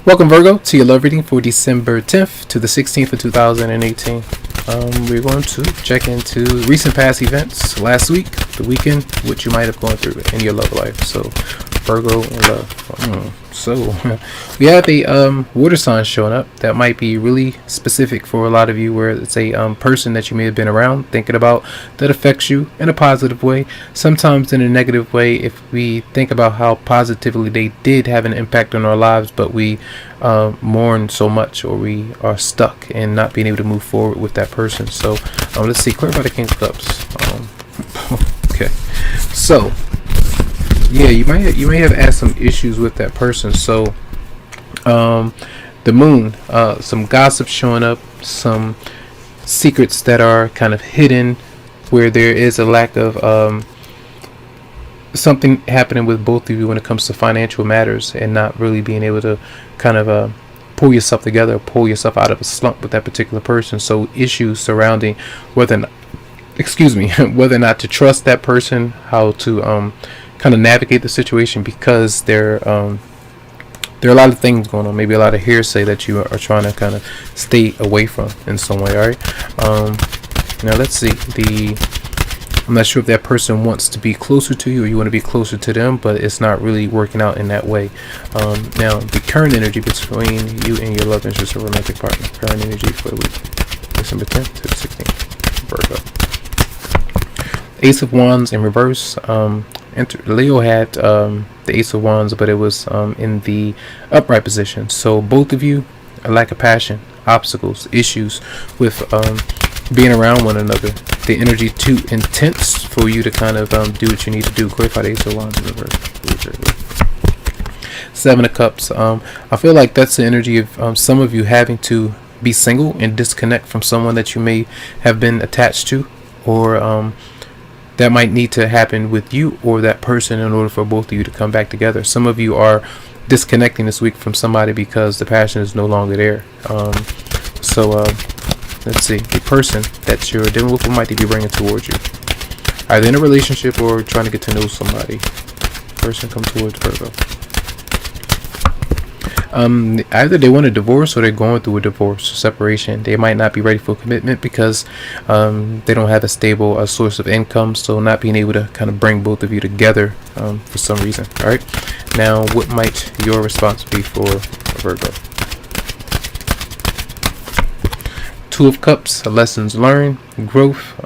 Welcome, Virgo, to your love reading for December 10th to the 16th of 2018. We're going to check into recent past events last week, the weekend, what you might have gone through in your love life. So, Virgo and love. So, we have a water sign showing up that might be really specific for a lot of you, where it's a person that you may have been around, thinking about, that affects you in a positive way, sometimes in a negative way if we think about how positively they did have an impact on our lives, but we mourn so much, or we are stuck and not being able to move forward with that person. So, let's see, clear by the King of Cups. Okay, so yeah, you may have had some issues with that person. So the moon, some gossip showing up, some secrets that are kind of hidden, where there is a lack of something happening with both of you when it comes to financial matters, and not really being able to kind of pull yourself together, pull yourself out of a slump with that particular person. So issues surrounding whether whether or not to trust that person, how to kind of navigate the situation, because there are a lot of things going on, maybe a lot of hearsay that you are trying to kind of stay away from in some way. All right, now let's see, I'm not sure if that person wants to be closer to you or you want to be closer to them, but it's not really working out in that way. Now the current energy between you and your love interest or romantic partner, current energy for the week December 10th to the 16th, Virgo. Ace of Wands in reverse. Leo had the Ace of Wands, but it was in the upright position. So both of you, a lack of passion, obstacles, issues with being around one another. The energy too intense for you to kind of do what you need to do. Clarify the Ace of Wands in reverse. Seven of Cups. I feel like that's the energy of some of you having to be single and disconnect from someone that you may have been attached to, or that might need to happen with you or that person in order for both of you to come back together. Some of you are disconnecting this week from somebody because the passion is no longer there. Let's see, the person that you're dealing with might be bringing towards you, either in a relationship or trying to get to know somebody. Person come towards Virgo. Either they want a divorce or they're going through a divorce or separation. They might not be ready for commitment because they don't have a stable source of income, so not being able to kind of bring both of you together for some reason. All right, now what might your response be for Virgo? Two of Cups, lessons learned, growth.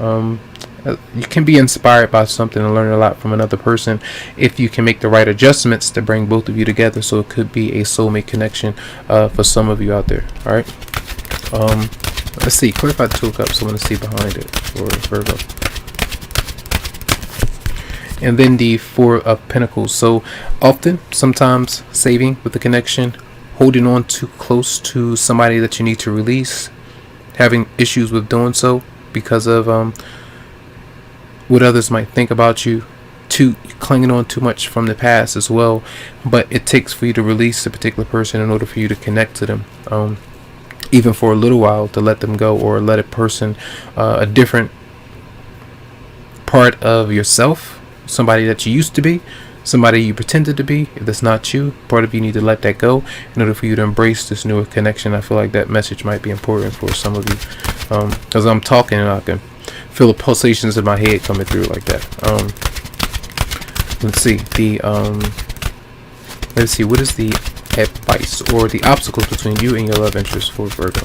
You can be inspired by something and learn a lot from another person if you can make the right adjustments to bring both of you together. So it could be a soulmate connection for some of you out there. All right. Let's see. Clarify the Two of Cups. I want to see behind it for Virgo. And then the Four of Pentacles. So often, sometimes saving with the connection, holding on too close to somebody that you need to release, having issues with doing so because of what others might think about you, clinging on too much from the past as well. But it takes for you to release a particular person in order for you to connect to them, even for a little while, to let them go, or let a person, a different part of yourself, somebody that you used to be, somebody you pretended to be. If that's not you, part of you need to let that go in order for you to embrace this newer connection. I feel like that message might be important for some of you, as I'm talking and I can feel the pulsations in my head coming through like that. Let's see, what is the advice or the obstacles between you and your love interest for Virgo?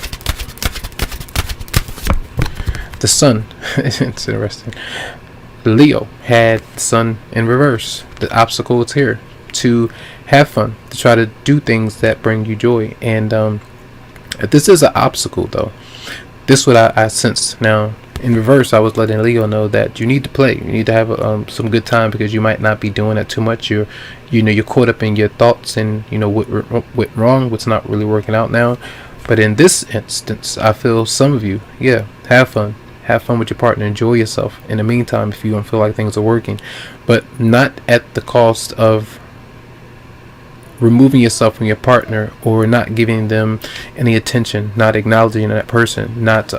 The Sun. It's interesting. Leo had the Sun in reverse. The obstacle is here to have fun, to try to do things that bring you joy. And this is an obstacle, though. This is what I sense now. In reverse, I was letting Leo know that you need to play. You need to have some good time, because you might not be doing that too much. You're caught up in your thoughts and what went wrong, what's not really working out now. But in this instance, I feel some of you, have fun. Have fun with your partner. Enjoy yourself. In the meantime, if you don't feel like things are working, but not at the cost of removing yourself from your partner, or not giving them any attention, not acknowledging that person, not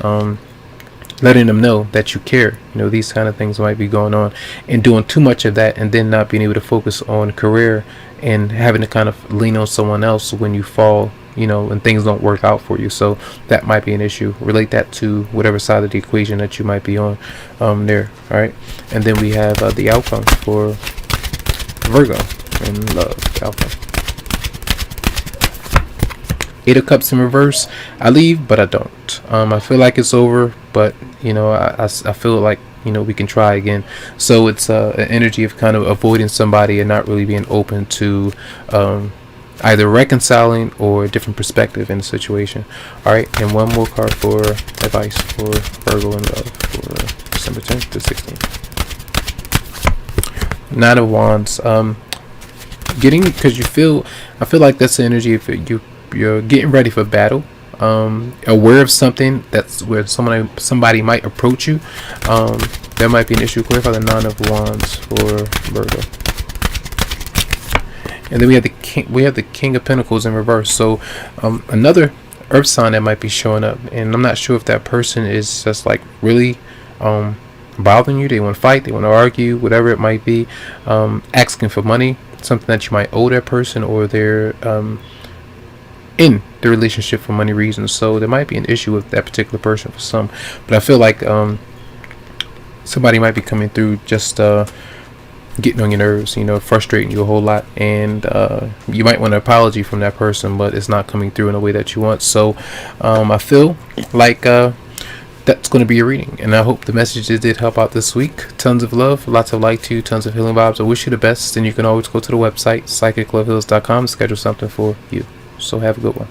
letting them know that you care. These kind of things might be going on, and doing too much of that, and then not being able to focus on career and having to kind of lean on someone else when you fall and things don't work out for you. So that might be an issue. Relate that to whatever side of the equation that you might be on there. All right. And then we have the outcome for Virgo in love. The outcome. 8 of Cups in reverse. I leave, but I don't. I feel like it's over, but I feel like we can try again. So it's an energy of kind of avoiding somebody and not really being open to either reconciling or a different perspective in the situation. All right, and one more card for advice for Virgo in love for December 10th to 16th. 9 of Wands. Because I feel like that's the energy if you're getting ready for battle. Aware of something that's where somebody might approach you. There might be an issue. Clarify the 9 of Wands for Virgo. And then we have the King of Pentacles in reverse. So another earth sign that might be showing up, and I'm not sure if that person is just like really bothering you. They want to fight, they want to argue, whatever it might be, asking for money, something that you might owe that person, or they're in the relationship for money reasons. So there might be an issue with that particular person for some, but I feel like somebody might be coming through just getting on your nerves, frustrating you a whole lot, and you might want an apology from that person, but it's not coming through in a way that you want. So I feel like that's going to be your reading, and I hope the messages did help out this week. Tons of love, lots of light to you, tons of healing vibes. I wish you the best, and you can always go to the website psychicloveheals.com to schedule something for you. So have a good one.